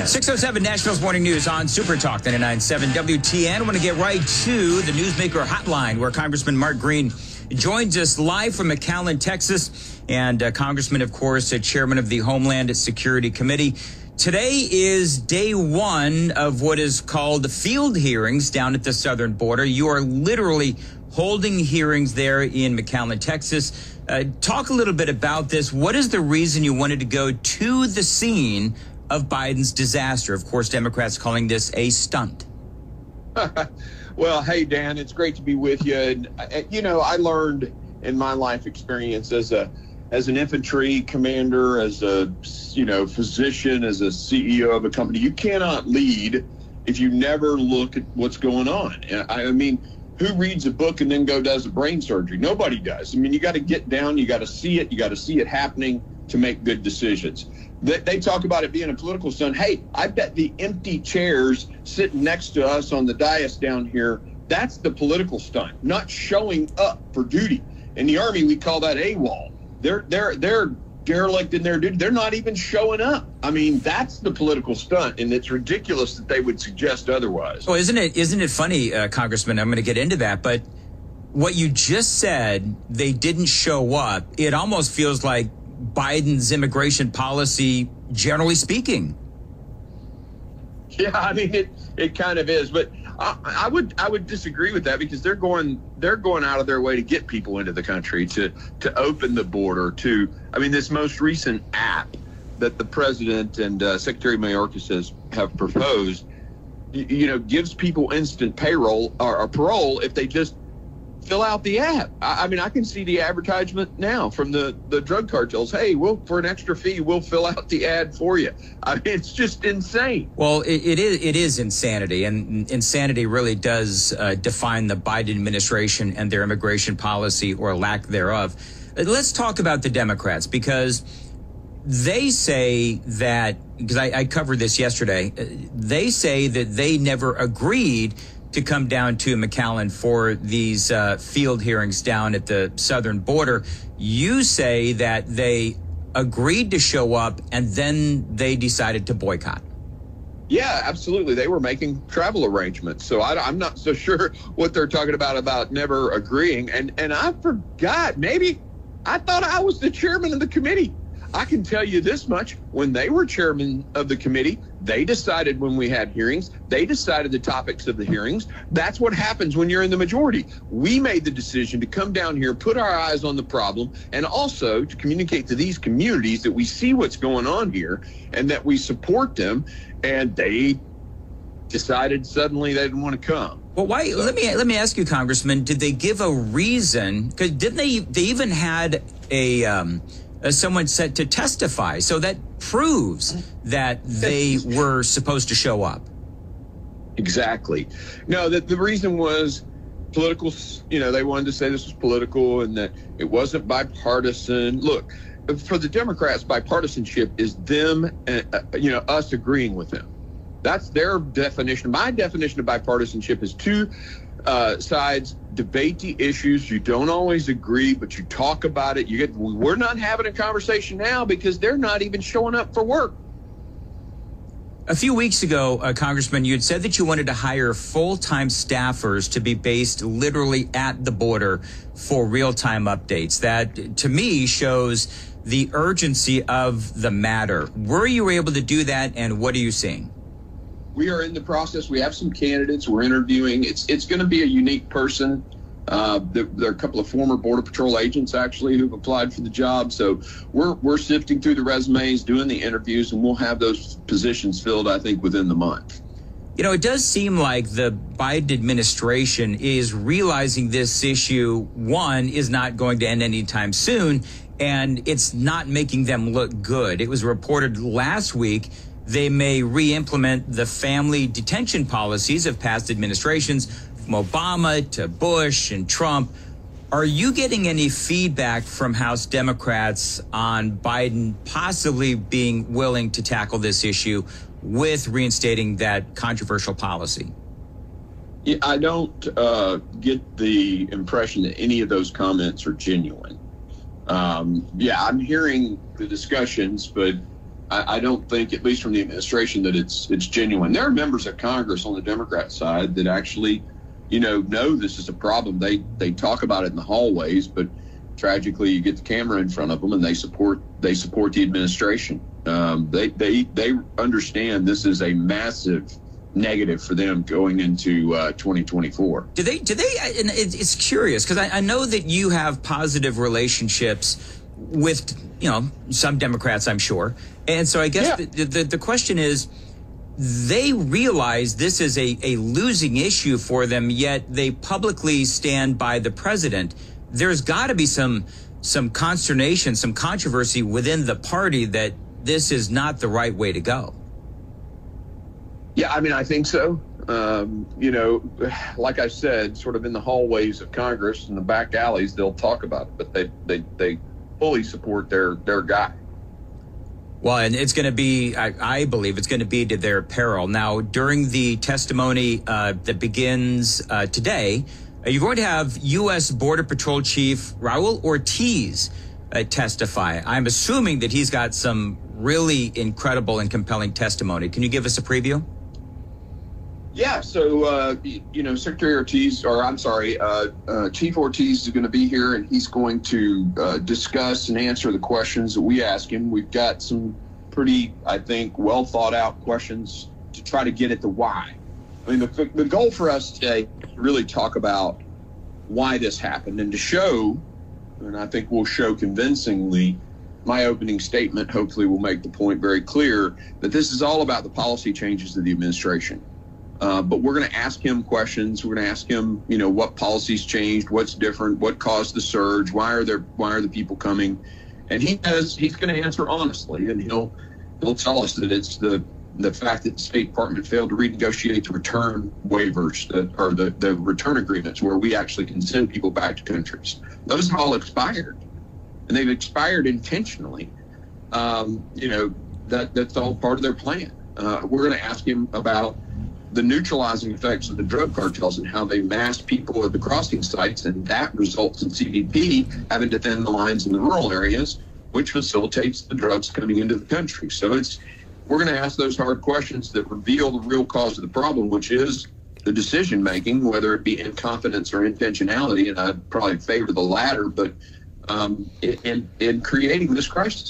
6:07 Nashville's Morning News on Super Talk 99.7 WTN. I want to get right to the Newsmaker Hotline, where Congressman Mark Green joins us live from McAllen, Texas. And Congressman, of course, chairman of the Homeland Security Committee. Today is day one of what is called the field hearings down at the southern border. You are literally holding hearings there in McAllen, Texas. Talk a little bit about this. What is the reason you wanted to go to the scene of Biden's disaster? Of course, Democrats calling this a stunt. Well, hey, Dan, it's great to be with you. And, I learned in my life experience as an infantry commander, as a, physician, as a CEO of a company, you cannot lead if you never look at what's going on. I mean, who reads a book and then does a brain surgery? Nobody does. I mean, you got to get down, you got to see it, you got to see it happening to make good decisions. They talk about it being a political stunt. Hey, I bet the empty chairs sitting next to us on the dais down here, that's the political stunt, not showing up for duty. In the Army, we call that AWOL. They're derelict in their duty. They're not even showing up. I mean, that's the political stunt, and it's ridiculous that they would suggest otherwise. Well, isn't it funny, Congressman? I'm going to get into that, but what you just said, they didn't show up. It almost feels like Biden's immigration policy, generally speaking. Yeah, I mean, it kind of is, but I would disagree with that, because they're going out of their way to get people into the country, to open the border, this most recent app that the president and Secretary Mayorkas have proposed, gives people instant payroll or parole if they just fill out the app. I can see the advertisement now from the drug cartels. Hey, for an extra fee, we'll fill out the ad for you. It's just insane. Well, it is insanity, and insanity really does define the Biden administration and their immigration policy, or lack thereof. Let's talk about the Democrats, because they say that, because I covered this yesterday, they say that they never agreed to come down to McAllen for these field hearings down at the southern border. You say that they agreed to show up and then they decided to boycott. Yeah, absolutely. They were making travel arrangements. So I'm not so sure what they're talking about never agreeing. And I forgot, maybe I thought I was the chairman of the committee. I can tell you this much. When they were chairman of the committee, they decided when we had hearings, they decided the topics of the hearings. That's what happens when you're in the majority. We made the decision to come down here, put our eyes on the problem, and also to communicate to these communities that we see what's going on here and that we support them. And they decided suddenly they didn't want to come. Well, why? So, let me ask you, Congressman, did they give a reason? Because didn't they even had someone set to testify? So that proves that they were supposed to show up. Exactly. No, the reason was political. They wanted to say this was political and that it wasn't bipartisan. Look, for the Democrats, bipartisanship is them, us agreeing with them. That's their definition. My definition of bipartisanship is two sides debate the issues. You don't always agree, but you talk about it. We're not having a conversation now because they're not even showing up for work. A few weeks ago, Congressman, you had said that you wanted to hire full-time staffers to be based literally at the border for real-time updates. That, to me, shows the urgency of the matter. Were you able to do that, and what are you seeing? We are in the process. We have some candidates we're interviewing. It's going to be a unique person. There are a couple of former Border Patrol agents, actually, who've applied for the job. So we're sifting through the resumes, doing the interviews, and we'll have those positions filled, I think, within the month. It does seem like the Biden administration is realizing this issue, one, is not going to end anytime soon, and it's not making them look good. It was reported last week they may re-implement the family detention policies of past administrations, from Obama to Bush and Trump. Are you getting any feedback from House Democrats on Biden possibly being willing to tackle this issue with reinstating that controversial policy? Yeah, I don't get the impression that any of those comments are genuine. I'm hearing the discussions, but I don't think, at least from the administration, that it's genuine. There are members of Congress on the Democrat side that actually, know this is a problem. They talk about it in the hallways, but tragically, you get the camera in front of them and they support the administration. They understand this is a massive negative for them going into 2024. Do they? And it's curious because I know that you have positive relationships with some Democrats, I'm sure, and so I guess the question is, they realize this is a losing issue for them, yet they publicly stand by the president. There's got to be some consternation, some controversy within the party that this is not the right way to go. Yeah, I mean, I think so. Like I said, sort of in the hallways of Congress and the back alleys, they'll talk about it, but they fully support their guy. Well, and it's going to be, I believe it's going to be to their peril. Now, during the testimony that begins today, you're going to have U.S. Border Patrol Chief Raul Ortiz testify. I'm assuming that he's got some really incredible and compelling testimony. Can you give us a preview? Yeah, so, Secretary Ortiz, Chief Ortiz is going to be here, and he's going to discuss and answer the questions that we ask him. We've got some pretty, I think, well thought out questions to try to get at the why. I mean, the goal for us today is to really talk about why this happened and to show, and I think we'll show convincingly, my opening statement hopefully will make the point very clear that this is all about the policy changes of the administration. But we're going to ask him questions. We're going to ask him, what policies changed, what's different, what caused the surge, why are the people coming, and he's going to answer honestly, and he'll tell us that it's the fact that the State Department failed to renegotiate the return waivers or the return agreements where we actually can send people back to countries. Those have all expired, and they've expired intentionally. That's all part of their plan. We're going to ask him about the neutralizing effects of the drug cartels and how they mass people at the crossing sites, and that results in CBP having to thin the lines in the rural areas, which facilitates the drugs coming into the country. So we're going to ask those hard questions that reveal the real cause of the problem, which is the decision making, whether it be incompetence or intentionality, and I'd probably favor the latter, but in creating this crisis.